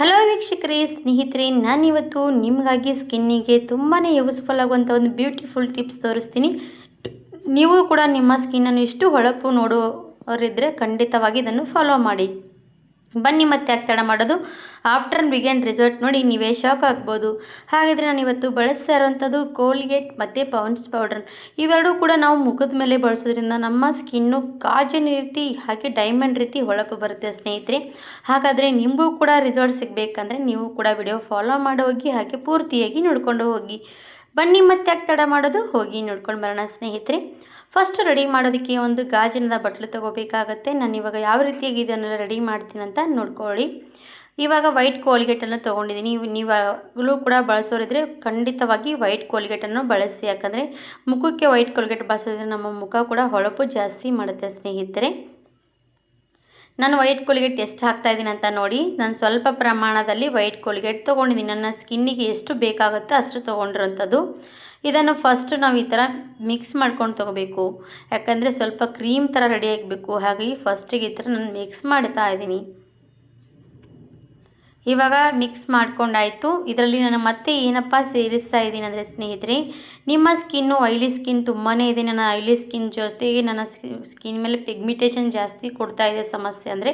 Hello ವೀಕ್ಷಕರೇ, ಸ್ನೇಹಿತರೆ, ನಾನಿವತ್ತು ನಿಮಗಾಗಿ ಸ್ಕಿನ್ನಿಗೆ ತುಂಬಾ ಯೂಸ್ಫುಲ್ ಆಗುವಂಥ ಒಂದು ಬ್ಯೂಟಿಫುಲ್ ಟಿಪ್ಸ್ ತೋರಿಸ್ತೀನಿ. ನೀವು ಕೂಡ ನಿಮ್ಮ ಸ್ಕಿನ್ನನ್ನು ಇಷ್ಟು ಹೊಳಪು ನೋಡೋರಿದ್ದರೆ ಖಂಡಿತವಾಗಿ ಇದನ್ನು ಫಾಲೋ ಮಾಡಿ. ಬನ್ನಿ ಮತ್ತೆ ಯಾಕೆ ತಡ ಮಾಡೋದು, ಆಫ್ಟರ್ ಬಿಗನ್ ರಿಸಲ್ಟ್ ನೋಡಿ ನೀವೇ ಶಾಕ್ ಆಗ್ಬೋದು. ಹಾಗಾದರೆ ನಾನು ಇವತ್ತು ಬಳಸ್ತಾ ಇರೋವಂಥದ್ದು ಕೋಲ್ಗೇಟ್ ಮತ್ತು ಪೌಂಡ್ಸ್ ಪೌಡರ್. ಇವೆರಡೂ ಕೂಡ ನಾವು ಮುಖದ ಮೇಲೆ ಬಳಸೋದ್ರಿಂದ ನಮ್ಮ ಸ್ಕಿನ್ನು ಗಾಜಿನ ರೀತಿ ಹಾಗೆ ಡೈಮಂಡ್ ರೀತಿ ಹೊಳಪು ಬರುತ್ತೆ ಸ್ನೇಹಿತರೆ. ಹಾಗಾದರೆ ನಿಮಗೂ ಕೂಡ ರಿಸಲ್ಟ್ ಸಿಗಬೇಕಂದ್ರೆ ನೀವು ಕೂಡ ವಿಡಿಯೋ ಫಾಲೋ ಮಾಡಿ ಹೋಗಿ, ಹಾಗೆ ಪೂರ್ತಿಯಾಗಿ ನೋಡ್ಕೊಂಡು ಹೋಗಿ. ಬನ್ನಿ ಮತ್ತೆ ಯಾಕೆ ತಡ ಮಾಡೋದು, ಹೋಗಿ ನೋಡ್ಕೊಂಡು ಬರೋಣ ಸ್ನೇಹಿತರೆ. ಫಸ್ಟ್ ರೆಡಿ ಮಾಡೋದಕ್ಕೆ ಒಂದು ಗಾಜಿನದ ಬಟ್ಲು ತೊಗೋಬೇಕಾಗತ್ತೆ. ನಾನು ಇವಾಗ ಯಾವ ರೀತಿಯಾಗಿ ಇದನ್ನೆಲ್ಲ ರೆಡಿ ಮಾಡ್ತೀನಿ ಅಂತ ನೋಡ್ಕೊಳ್ಳಿ. ಇವಾಗ ವೈಟ್ ಕೋಲ್ಗೇಟನ್ನು ತೊಗೊಂಡಿದ್ದೀನಿ. ನೀವಾಗಲೂ ಕೂಡ ಬಳಸೋರಿದ್ರೆ ಖಂಡಿತವಾಗಿ ವೈಟ್ ಕೋಲ್ಗೇಟನ್ನು ಬಳಸಿ. ಯಾಕಂದರೆ ಮುಖಕ್ಕೆ ವೈಟ್ ಕೋಲ್ಗೇಟ್ ಬಳಸೋದ್ರಿಂದ ನಮ್ಮ ಮುಖ ಕೂಡ ಹೊಳಪು ಜಾಸ್ತಿ ಮಾಡುತ್ತೆ ಸ್ನೇಹಿತರೆ. ನಾನು ವೈಟ್ ಕೋಲ್ಗೇಟ್ ಎಷ್ಟು ಹಾಕ್ತಾಯಿದ್ದೀನಿ ಅಂತ ನೋಡಿ. ನಾನು ಸ್ವಲ್ಪ ಪ್ರಮಾಣದಲ್ಲಿ ವೈಟ್ ಕೋಲ್ಗೇಟ್ ತೊಗೊಂಡಿದ್ದೀನಿ. ನನ್ನ ಸ್ಕಿನ್ನಿಗೆ ಎಷ್ಟು ಬೇಕಾಗುತ್ತೋ ಅಷ್ಟು ತೊಗೊಂಡಿರೋಂಥದ್ದು. ಇದನ್ನು ಫಸ್ಟ್ ನಾವು ಈ ಥರ ಮಿಕ್ಸ್ ಮಾಡ್ಕೊಂಡು ತೊಗೋಬೇಕು. ಯಾಕಂದರೆ ಸ್ವಲ್ಪ ಕ್ರೀಮ್ ಥರ ರೆಡಿ ಆಗಬೇಕು. ಹಾಗಾಗಿ ಫಸ್ಟಿಗೆ ಈ ಥರ ನಾನು ಮಿಕ್ಸ್ ಮಾಡ್ತಾ ಇದ್ದೀನಿ. ಇವಾಗ ಮಿಕ್ಸ್ ಮಾಡ್ಕೊಂಡಾಯಿತು. ಇದರಲ್ಲಿ ನಾನು ಮತ್ತೆ ಏನಪ್ಪ ಸೇರಿಸ್ತಾ ಇದ್ದೀನಿ ಅಂದರೆ ಸ್ನೇಹಿತರೆ, ನಿಮ್ಮ ಸ್ಕಿನ್ನು ಆಯಿಲಿ ಸ್ಕಿನ್ ತುಂಬಾ ಇದೆ. ನನ್ನ ಆಯಿಲಿ ಸ್ಕಿನ್ ಜೊತೆಗೆ ನನ್ನ ಸ್ಕಿನ್ ಮೇಲೆ ಪಿಗ್ಮಿಟೇಷನ್ ಜಾಸ್ತಿ ಕೊಡ್ತಾ ಇದೆ ಸಮಸ್ಯೆ ಅಂದರೆ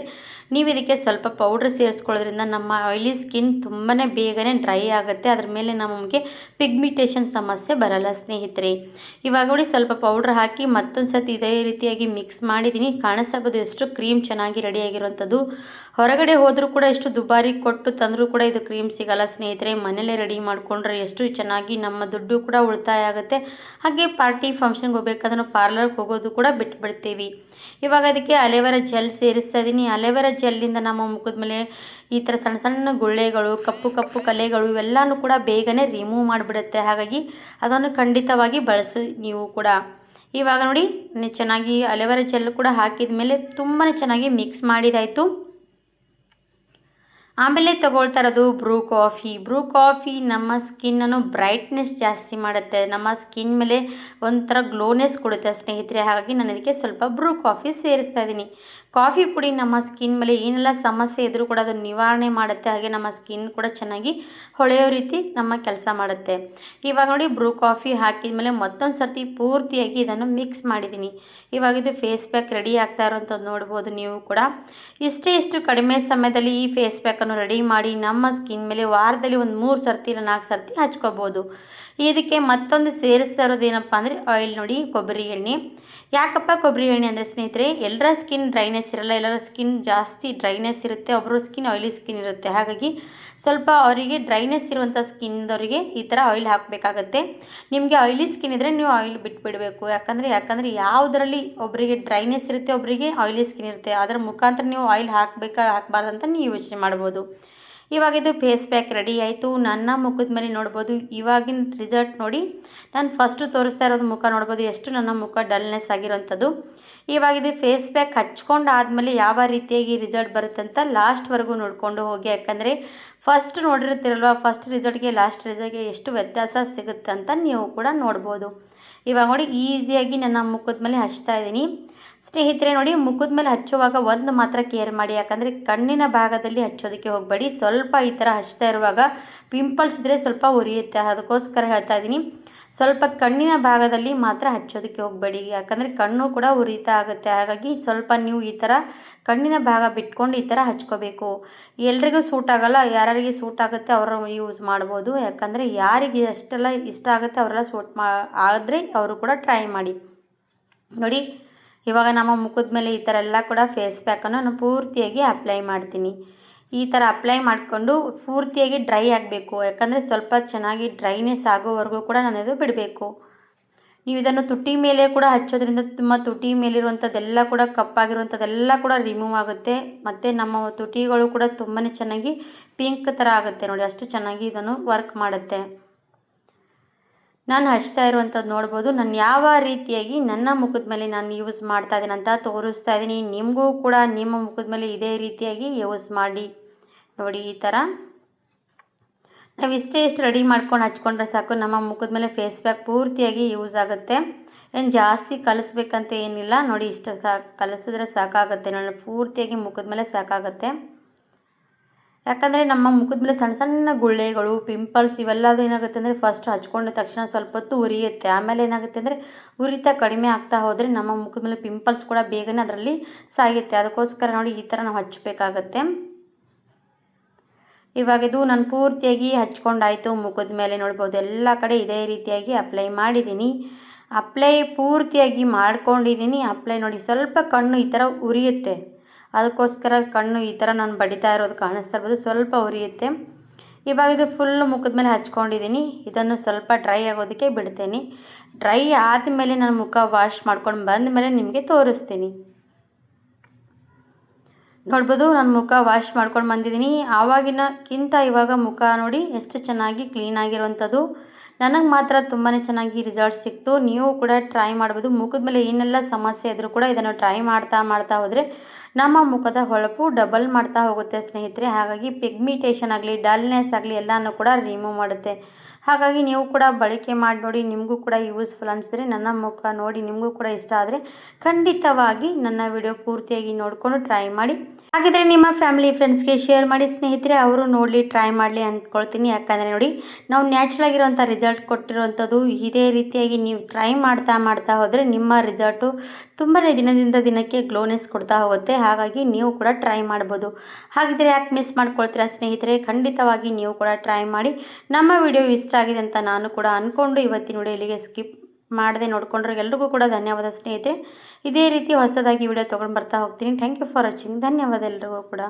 ನೀವು ಇದಕ್ಕೆ ಸ್ವಲ್ಪ ಪೌಡ್ರ್ ಸೇರಿಸ್ಕೊಳ್ಳೋದ್ರಿಂದ ನಮ್ಮ ಆಯಿಲಿ ಸ್ಕಿನ್ ತುಂಬಾ ಬೇಗನೆ ಡ್ರೈ ಆಗುತ್ತೆ. ಅದ್ರ ಮೇಲೆ ನಮಗೆ ಪಿಗ್ಮಿಟೇಷನ್ ಸಮಸ್ಯೆ ಬರಲ್ಲ ಸ್ನೇಹಿತರೆ. ಇವಾಗ ನೋಡಿ ಸ್ವಲ್ಪ ಪೌಡ್ರ್ ಹಾಕಿ ಮತ್ತೊಂದು ಸತಿ ಇದೇ ರೀತಿಯಾಗಿ ಮಿಕ್ಸ್ ಮಾಡಿದ್ದೀನಿ. ಕಾಣಿಸಬಹುದು ಎಷ್ಟು ಕ್ರೀಮ್ ಚೆನ್ನಾಗಿ ರೆಡಿಯಾಗಿರುವಂಥದ್ದು. ಹೊರಗಡೆ ಹೋದರೂ ಕೂಡ ಎಷ್ಟು ದುಬಾರಿ ಕೊಟ್ಟು ತಂದರೂ ಕೂಡ ಇದು ಕ್ರೀಮ್ ಸಿಗಲ್ಲ ಸ್ನೇಹಿತರೆ. ಮನೇಲೇ ರೆಡಿ ಮಾಡಿಕೊಂಡ್ರೆ ಎಷ್ಟು ಚೆನ್ನಾಗಿ ನಮ್ಮ ದುಡ್ಡು ಕೂಡ ಉಳಿತಾಯ ಆಗುತ್ತೆ. ಹಾಗೆ ಪಾರ್ಟಿ ಫಂಕ್ಷನ್ಗೆ ಹೋಗ್ಬೇಕಾದ್ರೆ ನಾವು ಪಾರ್ಲರ್ಗೆ ಹೋಗೋದು ಕೂಡ ಬಿಟ್ಬಿಡ್ತೀವಿ. ಇವಾಗ ಅದಕ್ಕೆ ಅಲೆವೆರಾ ಜೆಲ್ ಸೇರಿಸ್ತಾ ಇದ್ದೀನಿ. ಅಲೆವೆರಾ ಜೆಲ್ಲಿಂದ ನಮ್ಮ ಮುಖದ ಮೇಲೆ ಈ ಥರ ಸಣ್ಣ ಸಣ್ಣ ಗುಳ್ಳೆಗಳು, ಕಪ್ಪು ಕಪ್ಪು ಕಲೆಗಳು ಇವೆಲ್ಲನೂ ಕೂಡ ಬೇಗನೆ ರಿಮೂವ್ ಮಾಡಿಬಿಡುತ್ತೆ. ಹಾಗಾಗಿ ಅದನ್ನು ಖಂಡಿತವಾಗಿ ಬಳಸಿ ನೀವು ಕೂಡ. ಇವಾಗ ನೋಡಿ ಚೆನ್ನಾಗಿ ಅಲೆವೆರಾ ಜೆಲ್ ಕೂಡ ಹಾಕಿದ ಮೇಲೆ ತುಂಬಾ ಚೆನ್ನಾಗಿ ಮಿಕ್ಸ್ ಮಾಡಿದಾಯಿತು. ಆಮೇಲೆ ತೊಗೊಳ್ತಾ ಇರೋದು ಬ್ರೂ ಕಾಫಿ ನಮ್ಮ ಸ್ಕಿನ್ನನ್ನು ಬ್ರೈಟ್ನೆಸ್ ಜಾಸ್ತಿ ಮಾಡುತ್ತೆ. ನಮ್ಮ ಸ್ಕಿನ್ ಮೇಲೆ ಒಂಥರ ಗ್ಲೋನೆಸ್ ಕೊಡುತ್ತೆ ಸ್ನೇಹಿತರೆ. ಹಾಗಾಗಿ ನಾನು ಇದಕ್ಕೆ ಸ್ವಲ್ಪ ಬ್ರೂ ಕಾಫಿ ಸೇರಿಸ್ತಾ ಇದ್ದೀನಿ. ಕಾಫಿ ಪುಡಿ ನಮ್ಮ ಸ್ಕಿನ್ ಮೇಲೆ ಏನೆಲ್ಲ ಸಮಸ್ಯೆ ಇದ್ದರೂ ಕೂಡ ಅದನ್ನು ನಿವಾರಣೆ ಮಾಡುತ್ತೆ. ಹಾಗೆ ನಮ್ಮ ಸ್ಕಿನ್ ಕೂಡ ಚೆನ್ನಾಗಿ ಹೊಳೆಯೋ ರೀತಿ ನಮ್ಮ ಕೆಲಸ ಮಾಡುತ್ತೆ. ಇವಾಗ ನೋಡಿ ಬ್ರೂ ಕಾಫಿ ಹಾಕಿದ ಮೇಲೆ ಮತ್ತೊಂದು ಸರ್ತಿ ಪೂರ್ತಿಯಾಗಿ ಇದನ್ನು ಮಿಕ್ಸ್ ಮಾಡಿದ್ದೀನಿ. ಇವಾಗ ಇದು ಫೇಸ್ ಪ್ಯಾಕ್ ರೆಡಿ ಆಗ್ತಾ ಇರೋಂಥದ್ದು ನೋಡ್ಬೋದು ನೀವು ಕೂಡ. ಇಷ್ಟು ಕಡಿಮೆ ಸಮಯದಲ್ಲಿ ಈ ಫೇಸ್ ಪ್ಯಾಕನ್ನು ರೆಡಿ ಮಾಡಿ ನಮ್ಮ ಸ್ಕಿನ್ ಮೇಲೆ ವಾರದಲ್ಲಿ ಒಂದು 3 ಸರ್ತಿ ಇಲ್ಲ 4 ಸರ್ತಿ ಹಚ್ಕೋಬೋದು. ಇದಕ್ಕೆ ಮತ್ತೊಂದು ಸೇರಿಸ್ತಾ ಇರೋದು ಏನಪ್ಪ ಅಂದರೆ ಆಯಿಲ್ ನೋಡಿ, ಕೊಬ್ಬರಿ ಎಣ್ಣೆ. ಯಾಕಪ್ಪ ಕೊಬ್ಬರಿ ಎಣ್ಣೆ ಅಂದರೆ ಸ್ನೇಹಿತರೆ, ಎಲ್ಲರ ಸ್ಕಿನ್ ಡ್ರೈನೆಸ್ ಇರಲ್ಲ, ಎಲ್ಲರ ಸ್ಕಿನ್ ಜಾಸ್ತಿ ಡ್ರೈನೆಸ್ ಇರುತ್ತೆ, ಒಬ್ಬರು ಸ್ಕಿನ್ ಆಯಿಲಿ ಸ್ಕಿನ್ ಇರುತ್ತೆ. ಹಾಗಾಗಿ ಸ್ವಲ್ಪ ಅವರಿಗೆ ಡ್ರೈನೆಸ್ ಇರುವಂಥ ಸ್ಕಿನ್ದವರಿಗೆ ಈ ಥರ ಆಯಿಲ್ ಹಾಕಬೇಕಾಗತ್ತೆ. ನಿಮಗೆ ಆಯಿಲಿ ಸ್ಕಿನ್ ಇದ್ದರೆ ನೀವು ಆಯಿಲ್ ಬಿಟ್ಬಿಡಬೇಕು. ಯಾಕಂದರೆ ಯಾವುದರಲ್ಲಿ ಒಬ್ಬರಿಗೆ ಡ್ರೈನೆಸ್ ಇರುತ್ತೆ, ಒಬ್ಬರಿಗೆ ಆಯಿಲಿ ಸ್ಕಿನ್ ಇರುತ್ತೆ. ಅದರ ಮುಖಾಂತರ ನೀವು ಆಯಿಲ್ ಹಾಕಬಾರ್ದಂತ ನೀವು ಯೋಚನೆ ಮಾಡ್ಬೋದು. ಇವಾಗ ಇದು ಫೇಸ್ ಪ್ಯಾಕ್ ರೆಡಿ ಆಯಿತು. ನನ್ನ ಮುಖದ ಮೇಲೆ ನೋಡ್ಬೋದು ಇವಾಗಿನ ರಿಸಲ್ಟ್ ನೋಡಿ. ನಾನು ಫಸ್ಟು ತೋರಿಸ್ತಾ ಇರೋದು ಮುಖ ನೋಡ್ಬೋದು ಎಷ್ಟು ನನ್ನ ಮುಖ ಡಲ್ನೆಸ್ ಆಗಿರೋಂಥದ್ದು. ಇವಾಗ ಇದು ಫೇಸ್ ಪ್ಯಾಕ್ ಹಚ್ಕೊಂಡಾದ್ಮೇಲೆ ಯಾವ ರೀತಿಯಾಗಿ ರಿಸಲ್ಟ್ ಬರುತ್ತೆ ಅಂತ ಲಾಸ್ಟ್ವರೆಗೂ ನೋಡಿಕೊಂಡು ಹೋಗಿ. ಯಾಕಂದರೆ ಫಸ್ಟ್ ನೋಡಿರ್ತೀರಲ್ವ, ಫಸ್ಟ್ ರಿಸಲ್ಟ್ಗೆ ಲಾಸ್ಟ್ ರಿಸಲ್ಟ್ಗೆ ಎಷ್ಟು ವ್ಯತ್ಯಾಸ ಸಿಗುತ್ತೆ ಅಂತ ನೀವು ಕೂಡ ನೋಡ್ಬೋದು. ಇವಾಗ ನೋಡಿ ಈಸಿಯಾಗಿ ನನ್ನ ಮುಖದ ಮೇಲೆ ಹಚ್ತಾ ಇದ್ದೀನಿ ಸ್ನೇಹಿತರೆ. ನೋಡಿ ಮುಖದ ಮೇಲೆ ಹಚ್ಚುವಾಗ ಒಂದು ಮಾತ್ರ ಕೇರ್ ಮಾಡಿ. ಯಾಕಂದರೆ ಕಣ್ಣಿನ ಭಾಗದಲ್ಲಿ ಹಚ್ಚೋದಕ್ಕೆ ಹೋಗಬೇಡಿ. ಸ್ವಲ್ಪ ಈ ಥರ ಹಚ್ತಾ ಇರುವಾಗ ಪಿಂಪಲ್ಸ್ ಇದ್ದರೆ ಸ್ವಲ್ಪ ಉರಿಯುತ್ತೆ. ಅದಕ್ಕೋಸ್ಕರ ಹೇಳ್ತಾ ಇದ್ದೀನಿ, ಸ್ವಲ್ಪ ಕಣ್ಣಿನ ಭಾಗದಲ್ಲಿ ಮಾತ್ರ ಹಚ್ಚೋದಕ್ಕೆ ಹೋಗಬೇಡಿ. ಯಾಕಂದರೆ ಕಣ್ಣು ಕೂಡ ಉರಿತಾ ಆಗುತ್ತೆ. ಹಾಗಾಗಿ ಸ್ವಲ್ಪ ನೀವು ಈ ಥರ ಕಣ್ಣಿನ ಭಾಗ ಬಿಟ್ಕೊಂಡು ಈ ಥರ ಹಚ್ಕೋಬೇಕು. ಎಲ್ರಿಗೂ ಸೂಟ್ ಆಗೋಲ್ಲ, ಯಾರಿಗೆ ಸೂಟ್ ಆಗುತ್ತೆ ಅವರು ಯೂಸ್ ಮಾಡ್ಬೋದು. ಯಾಕಂದರೆ ಯಾರಿಗೆ ಎಷ್ಟೆಲ್ಲ ಇಷ್ಟ ಆಗುತ್ತೆ ಅವರೆಲ್ಲ ಆದರೆ ಅವರು ಕೂಡ ಟ್ರೈ ಮಾಡಿ. ನೋಡಿ ಇವಾಗ ನಮ್ಮ ಮುಖದ ಮೇಲೆ ಈ ಥರ ಎಲ್ಲ ಕೂಡ ಫೇಸ್ ಪ್ಯಾಕನ್ನು ನಾನು ಪೂರ್ತಿಯಾಗಿ ಅಪ್ಲೈ ಮಾಡ್ತೀನಿ. ಈ ಥರ ಅಪ್ಲೈ ಮಾಡಿಕೊಂಡು ಪೂರ್ತಿಯಾಗಿ ಡ್ರೈ ಆಗಬೇಕು. ಯಾಕಂದರೆ ಸ್ವಲ್ಪ ಚೆನ್ನಾಗಿ ಡ್ರೈನೆಸ್ ಆಗೋವರೆಗೂ ಕೂಡ ನಾನು ಇದು ಬಿಡಬೇಕು. ನೀವು ಇದನ್ನು ತುಟಿ ಮೇಲೆ ಕೂಡ ಹಚ್ಚೋದ್ರಿಂದ ತುಂಬ ತುಟಿ ಮೇಲಿರುವಂಥದ್ದೆಲ್ಲ ಕೂಡ ಕಪ್ಪಾಗಿರುವಂಥದ್ದೆಲ್ಲ ಕೂಡ ರಿಮೂವ್ ಆಗುತ್ತೆ. ಮತ್ತು ನಮ್ಮ ತುಟಿಗಳು ಕೂಡ ತುಂಬಾ ಚೆನ್ನಾಗಿ ಪಿಂಕ್ ಥರ ಆಗುತ್ತೆ ನೋಡಿ. ಅಷ್ಟು ಚೆನ್ನಾಗಿ ಇದನ್ನು ವರ್ಕ್ ಮಾಡುತ್ತೆ. ನಾನು ಹಚ್ತಾ ಇರುವಂಥದ್ದು ನೋಡ್ಬೋದು. ನಾನು ಯಾವ ರೀತಿಯಾಗಿ ನನ್ನ ಮುಖದ ಮೇಲೆ ನಾನು ಯೂಸ್ ಮಾಡ್ತಾ ಇದ್ದೀನಿ ಅಂತ ತೋರಿಸ್ತಾ ಇದ್ದೀನಿ. ನಿಮಗೂ ಕೂಡ ನಿಮ್ಮ ಮುಖದ ಮೇಲೆ ಇದೇ ರೀತಿಯಾಗಿ ಯೂಸ್ ಮಾಡಿ ನೋಡಿ. ಈ ಥರ ನಾವು ಇಷ್ಟು ರೆಡಿ ಮಾಡ್ಕೊಂಡು ಹಚ್ಕೊಂಡ್ರೆ ಸಾಕು. ನಮ್ಮ ಮುಖದ ಮೇಲೆ ಫೇಸ್ ಪ್ಯಾಕ್ ಪೂರ್ತಿಯಾಗಿ ಯೂಸ್ ಆಗುತ್ತೆ. ಏನು ಜಾಸ್ತಿ ಕಲಿಸ್ಬೇಕಂತ ಏನಿಲ್ಲ ನೋಡಿ. ಇಷ್ಟು ಕಲಿಸಿದ್ರೆ ಸಾಕಾಗುತ್ತೆ. ನಾನು ಪೂರ್ತಿಯಾಗಿ ಮುಖದ ಮೇಲೆ ಸಾಕಾಗುತ್ತೆ. ಯಾಕಂದರೆ ನಮ್ಮ ಮುಖದ ಮೇಲೆ ಸಣ್ಣ ಸಣ್ಣ ಗುಳ್ಳೆಗಳು ಪಿಂಪಲ್ಸ್ ಇವೆಲ್ಲದು ಏನಾಗುತ್ತೆ ಅಂದರೆ ಫಸ್ಟ್ ಹಚ್ಕೊಂಡ ತಕ್ಷಣ ಸ್ವಲ್ಪ ಹೊತ್ತು ಉರಿಯುತ್ತೆ. ಆಮೇಲೆ ಏನಾಗುತ್ತೆ ಅಂದರೆ ಉರಿತ ಕಡಿಮೆ ಆಗ್ತಾ ಹೋದರೆ ನಮ್ಮ ಮುಖದ ಮೇಲೆ ಪಿಂಪಲ್ಸ್ ಕೂಡ ಬೇಗನೆ ಅದರಲ್ಲಿ ಸಾಯುತ್ತೆ. ಅದಕ್ಕೋಸ್ಕರ ನೋಡಿ ಈ ಥರ ನಾವು ಹಚ್ಚಬೇಕಾಗತ್ತೆ. ಇವಾಗ ಇದು ನಾನು ಪೂರ್ತಿಯಾಗಿ ಹಚ್ಕೊಂಡಾಯಿತು. ಮುಖದ ಮೇಲೆ ನೋಡ್ಬೋದು ಎಲ್ಲ ಕಡೆ ಇದೇ ರೀತಿಯಾಗಿ ಅಪ್ಲೈ ಮಾಡಿದ್ದೀನಿ. ಅಪ್ಲೈ ಪೂರ್ತಿಯಾಗಿ ಮಾಡ್ಕೊಂಡಿದ್ದೀನಿ. ಅಪ್ಲೈ ನೋಡಿ ಸ್ವಲ್ಪ ಕಣ್ಣು ಈ ಥರ ಉರಿಯುತ್ತೆ. ಅದಕ್ಕೋಸ್ಕರ ಕಣ್ಣು ಈ ಥರ ನಾನು ಬಡಿತಾ ಇರೋದು ಕಾಣಿಸ್ತಾ ಇರ್ಬೋದು, ಸ್ವಲ್ಪ ಉರಿಯುತ್ತೆ. ಇವಾಗ ಇದು ಫುಲ್ ಮುಖದ ಮೇಲೆ ಹಚ್ಕೊಂಡಿದ್ದೀನಿ. ಇದನ್ನು ಸ್ವಲ್ಪ ಡ್ರೈ ಆಗೋದಕ್ಕೆ ಬಿಡ್ತೀನಿ. ಡ್ರೈ ಆದಮೇಲೆ ನಾನು ಮುಖ ವಾಶ್ ಮಾಡ್ಕೊಂಡು ಬಂದ ಮೇಲೆ ನಿಮಗೆ ತೋರಿಸ್ತೀನಿ. ನೋಡ್ಬೋದು ನಾನು ಮುಖ ವಾಶ್ ಮಾಡ್ಕೊಂಡು ಬಂದಿದ್ದೀನಿ. ಆವಾಗಿನಕ್ಕಿಂತ ಇವಾಗ ಮುಖ ನೋಡಿ ಎಷ್ಟು ಚೆನ್ನಾಗಿ ಕ್ಲೀನಾಗಿರುವಂಥದ್ದು. ನನಗೆ ಮಾತ್ರ ತುಂಬಾ ಚೆನ್ನಾಗಿ ರಿಸಲ್ಟ್ ಸಿಕ್ತು. ನೀವು ಕೂಡ ಟ್ರೈ ಮಾಡ್ಬೋದು. ಮುಖದ ಮೇಲೆ ಏನೆಲ್ಲ ಸಮಸ್ಯೆ ಇದ್ದರೂ ಕೂಡ ಇದನ್ನು ಟ್ರೈ ಮಾಡ್ತಾ ಹೋದರೆ ನಮ್ಮ ಮುಖದ ಹೊಳಪು ಡಬಲ್ ಮಾಡ್ತಾ ಹೋಗುತ್ತೆ ಸ್ನೇಹಿತರೆ. ಹಾಗಾಗಿ ಪಿಗ್ಮಿಟೇಷನ್ ಆಗಲಿ ಡಲ್ನೆಸ್ ಆಗಲಿ ಎಲ್ಲನೂ ಕೂಡ ರಿಮೂವ್ ಮಾಡುತ್ತೆ. ಹಾಗಾಗಿ ನೀವು ಕೂಡ ಬಳಕೆ ಮಾಡಿ ನೋಡಿ. ನಿಮಗೂ ಕೂಡ ಯೂಸ್ಫುಲ್ ಅನಿಸಿದ್ರೆ, ನನ್ನ ಮುಖ ನೋಡಿ ನಿಮಗೂ ಕೂಡ ಇಷ್ಟ ಆದರೆ ಖಂಡಿತವಾಗಿ ನನ್ನ ವಿಡಿಯೋ ಪೂರ್ತಿಯಾಗಿ ನೋಡಿಕೊಂಡು ಟ್ರೈ ಮಾಡಿ. ಹಾಗಿದ್ರೆ ನಿಮ್ಮ ಫ್ಯಾಮಿಲಿ ಫ್ರೆಂಡ್ಸ್ಗೆ ಶೇರ್ ಮಾಡಿ ಸ್ನೇಹಿತರೆ, ಅವರು ನೋಡಲಿ ಟ್ರೈ ಮಾಡಲಿ ಅಂದ್ಕೊಳ್ತೀನಿ. ಯಾಕಂದರೆ ನೋಡಿ ನಾವು ನ್ಯಾಚುರಲ್ ಆಗಿರೋಂಥ ರಿಸಲ್ಟ್ ಕೊಟ್ಟಿರುವಂಥದ್ದು. ಇದೇ ರೀತಿಯಾಗಿ ನೀವು ಟ್ರೈ ಮಾಡ್ತಾ ಹೋದರೆ ನಿಮ್ಮ ರಿಸಲ್ಟು ತುಂಬಾ ದಿನದಿಂದ ದಿನಕ್ಕೆ ಗ್ಲೋನೆಸ್ ಕೊಡ್ತಾ ಹೋಗುತ್ತೆ. ಹಾಗಾಗಿ ನೀವು ಕೂಡ ಟ್ರೈ ಮಾಡ್ಬೋದು. ಹಾಗಿದ್ರೆ ಯಾಕೆ ಮಿಸ್ ಮಾಡ್ಕೊಳ್ತೀರಾ ಸ್ನೇಹಿತರೆ, ಖಂಡಿತವಾಗಿ ನೀವು ಕೂಡ ಟ್ರೈ ಮಾಡಿ. ನಮ್ಮ ವಿಡಿಯೋ ಇಷ್ಟ ಆಗಿದೆ ಅಂತ ನಾನು ಕೂಡ ಅಂದ್ಕೊಂಡು ಇವತ್ತಿನ ವಿಡಿಯೋ ಇಲ್ಲಿಗೆ ಸ್ಕಿಪ್ ಮಾಡದೆ ನೋಡಿಕೊಂಡ್ರೆ ಎಲ್ರಿಗೂ ಕೂಡ ಧನ್ಯವಾದ ಸ್ನೇಹಿತರೆ. ಇದೇ ರೀತಿ ಹೊಸದಾಗಿ ವಿಡಿಯೋ ತೊಗೊಂಡು ಬರ್ತಾ ಹೋಗ್ತೀನಿ. Thank you for watching. ಧನ್ಯವಾದ ಎಲ್ರಿಗೂ ಕೂಡ.